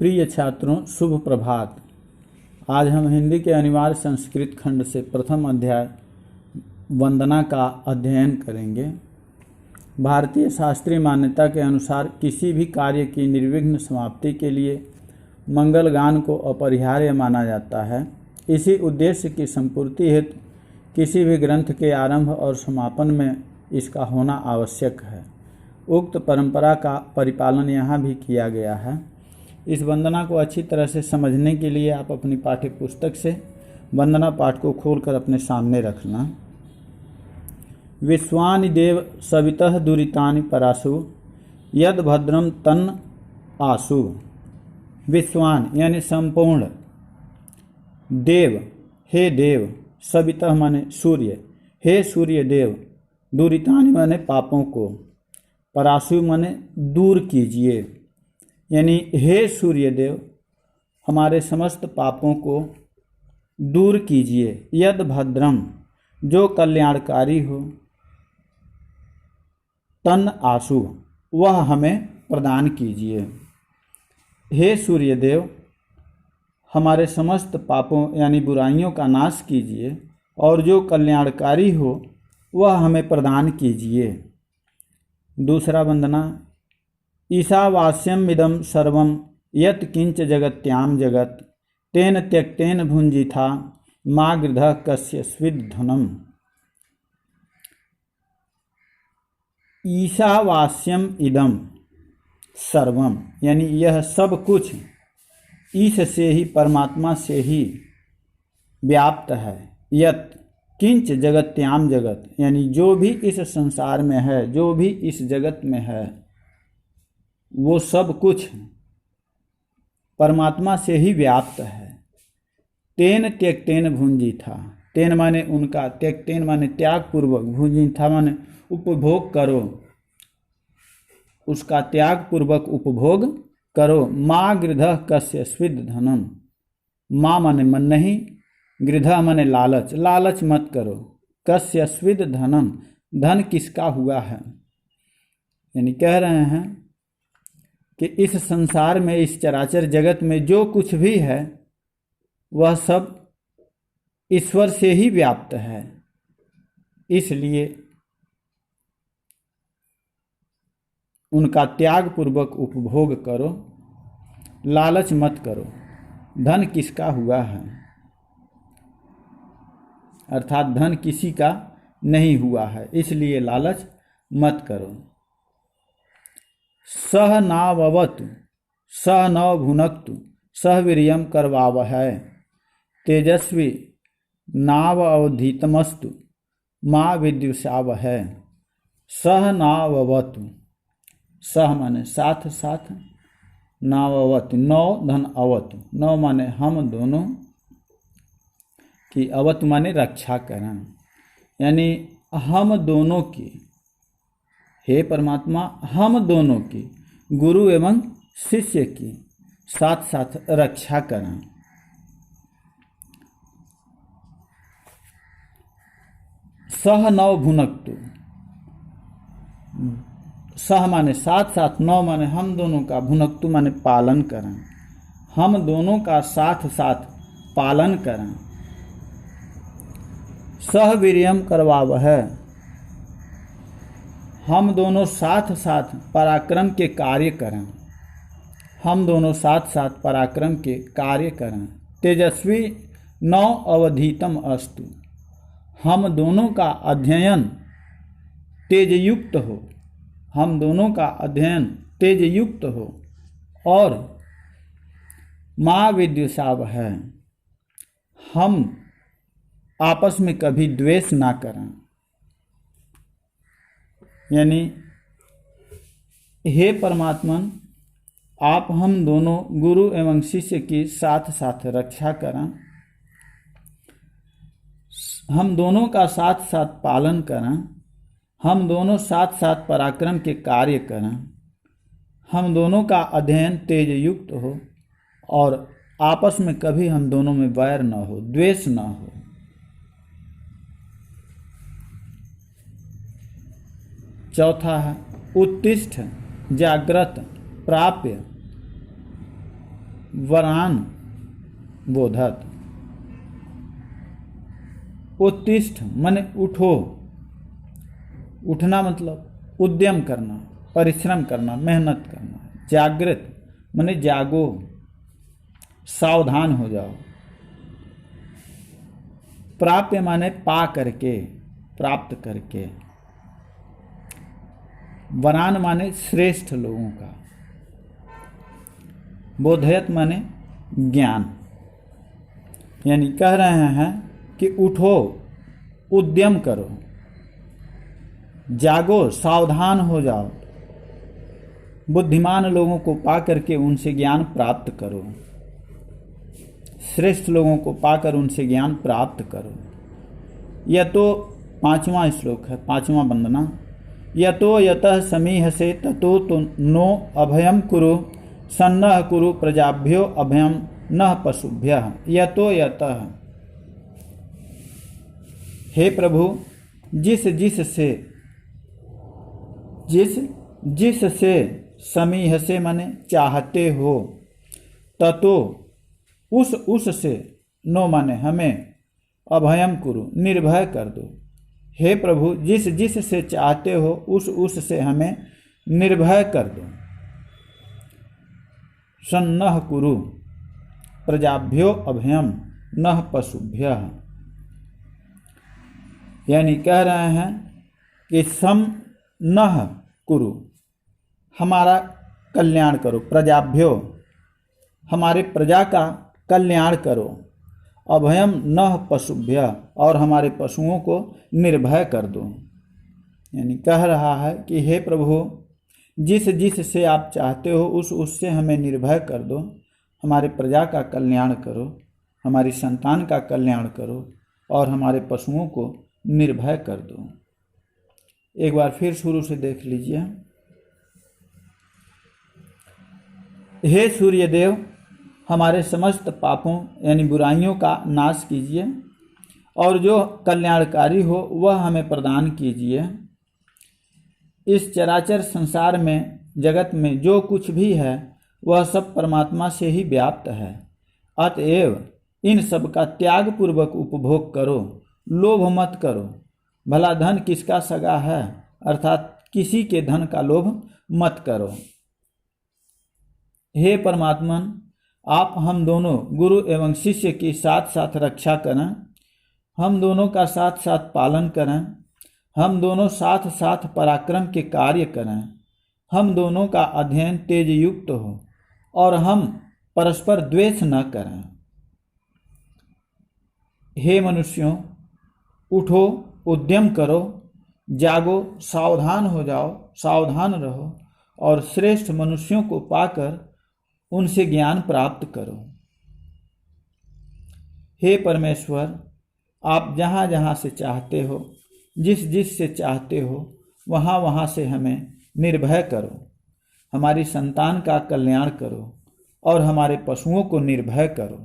प्रिय छात्रों, शुभ प्रभात। आज हम हिंदी के अनिवार्य संस्कृत खंड से प्रथम अध्याय वंदना का अध्ययन करेंगे। भारतीय शास्त्रीय मान्यता के अनुसार किसी भी कार्य की निर्विघ्न समाप्ति के लिए मंगल गान को अपरिहार्य माना जाता है। इसी उद्देश्य की संपूर्ति हेतु किसी भी ग्रंथ के आरंभ और समापन में इसका होना आवश्यक है। उक्त परंपरा का परिपालन यहाँ भी किया गया है। इस वंदना को अच्छी तरह से समझने के लिए आप अपनी पाठ्य पुस्तक से वंदना पाठ को खोलकर अपने सामने रखना। विश्वानि देव सवितः दुरितानि परासु यद भद्रम तन आसु। विश्वान यानी संपूर्ण, देव हे देव, सवितः माने सूर्य, हे सूर्य देव, दुरितानि माने पापों को, परासु माने दूर कीजिए, यानी हे सूर्य देव हमारे समस्त पापों को दूर कीजिए। यद भद्रम जो कल्याणकारी हो, तन आशु वह हमें प्रदान कीजिए। हे सूर्य देव हमारे समस्त पापों यानी बुराइयों का नाश कीजिए और जो कल्याणकारी हो वह हमें प्रदान कीजिए। दूसरा वंदना। ईशावास्यम इदं सर्वं यत् किंच जगत्याम जगत तेन त्यक्तेन भुंजिथा मा गृधः कस्यचिद् धनम्। ईशावास्यम इदं सर्वम यानी यह सब कुछ ईश से ही, परमात्मा से ही व्याप्त है। यत् किंच जगत्याम जगत यानी जो भी इस संसार में है, जो भी इस जगत में है, वो सब कुछ परमात्मा से ही व्याप्त है। तेन त्यक्तेन भुंजिथा, तेन माने उनका, त्यक्तेन माने त्याग पूर्वक, भुंजिथा माने उपभोग करो, उसका त्याग पूर्वक उपभोग करो। माँ गृधः कस्यचिद् धनम, माँ माने मन नहीं, गृधः माने लालच, लालच मत करो। कस्यचिद् धनम, धन किसका हुआ है, यानी कह रहे हैं कि इस संसार में, इस चराचर जगत में जो कुछ भी है वह सब ईश्वर से ही व्याप्त है। इसलिए उनका त्याग पूर्वक उपभोग करो, लालच मत करो। धन किसका हुआ है, अर्थात धन किसी का नहीं हुआ है, इसलिए लालच मत करो। सह नाववतु सह न भुनक्तु सह वीर्यं करवावहै तेजस्वी नावधीतमस्तु माँ विद्युषावहै। सह नाववतु, सह माने साथ साथ, नाववतु नौ धन अवतु, नौ माने हम दोनों की, अवतु माने रक्षा करें, यानी हम दोनों की, हे परमात्मा हम दोनों की, गुरु एवं शिष्य की साथ साथ रक्षा करें। सह नौ भुनक्तु, सह माने साथ साथ, नौ माने हम दोनों का, भुनक्तु माने पालन करें, हम दोनों का साथ साथ पालन करें। सह वीर्यम करवावहै, हम दोनों साथ साथ पराक्रम के कार्य करें, हम दोनों साथ साथ पराक्रम के कार्य करें। तेजस्वी नौ अवधीतम अस्तु, हम दोनों का अध्ययन तेजयुक्त हो, हम दोनों का अध्ययन तेजयुक्त हो। और माँ विद्युषावहै, हम आपस में कभी द्वेष ना करें, यानी हे परमात्मन आप हम दोनों गुरु एवं शिष्य की साथ साथ रक्षा करें, हम दोनों का साथ साथ पालन करें, हम दोनों साथ साथ पराक्रम के कार्य करें, हम दोनों का अध्ययन तेज युक्त हो और आपस में कभी हम दोनों में वैर न हो, द्वेष न हो। चौथा है उत्तिष्ठ जाग्रत प्राप्य वरान बोधत। उत्तिष्ठ माने उठो, उठना मतलब उद्यम करना, परिश्रम करना, मेहनत करना। जागृत माने जागो, सावधान हो जाओ। प्राप्य माने पा करके, प्राप्त करके। वरान माने श्रेष्ठ लोगों का। बोधयत माने ज्ञान। यानी कह रहे हैं कि उठो, उद्यम करो, जागो, सावधान हो जाओ, बुद्धिमान लोगों को पाकर के उनसे ज्ञान प्राप्त करो, श्रेष्ठ लोगों को पाकर उनसे ज्ञान प्राप्त करो। यह तो 5वां श्लोक है, 5वां वंदना। यतो यतः समीहसे ततो तो नो अभयम कुरु सन्नः कुरु प्रजाभ्यो अभयम न पशुभ्यः। यतो यतः, हे प्रभु, जिस जिस से समीह से माने चाहते हो, ततो उस से, नो माने हमें, अभयम कुरु निर्भय कर दो। हे प्रभु, जिस से चाहते हो उस से हमें निर्भय कर दो। सन्नः कुरु प्रजाभ्यो अभयम नः पशुभ्यः। यानी कह रहे हैं कि सम नः कुरु, हमारा कल्याण करो, प्रजाभ्यो हमारे प्रजा का कल्याण करो, अभयम नः पशुभ्य और हमारे पशुओं को निर्भय कर दो। यानी कह रहा है कि हे प्रभु, जिस से आप चाहते हो उससे हमें निर्भय कर दो, हमारे प्रजा का कल्याण करो, हमारी संतान का कल्याण करो और हमारे पशुओं को निर्भय कर दो। एक बार फिर शुरू से देख लीजिए। हे सूर्यदेव, हमारे समस्त पापों यानी बुराइयों का नाश कीजिए और जो कल्याणकारी हो वह हमें प्रदान कीजिए। इस चराचर संसार में, जगत में जो कुछ भी है वह सब परमात्मा से ही व्याप्त है। अतएव इन सब का त्याग पूर्वक उपभोग करो, लोभ मत करो। भला धन किसका सगा है, अर्थात किसी के धन का लोभ मत करो। हे परमात्मन, आप हम दोनों गुरु एवं शिष्य की साथ साथ रक्षा करें, हम दोनों का साथ साथ पालन करें, हम दोनों साथ साथ पराक्रम के कार्य करें, हम दोनों का अध्ययन तेज युक्त हो और हम परस्पर द्वेष न करें। हे मनुष्यों, उठो, उद्यम करो, जागो, सावधान हो जाओ, सावधान रहो और श्रेष्ठ मनुष्यों को पाकर उनसे ज्ञान प्राप्त करो। हे परमेश्वर, आप जहाँ जहाँ से चाहते हो, जिस से चाहते हो वहाँ वहाँ से हमें निर्भय करो, हमारी संतान का कल्याण करो और हमारे पशुओं को निर्भय करो।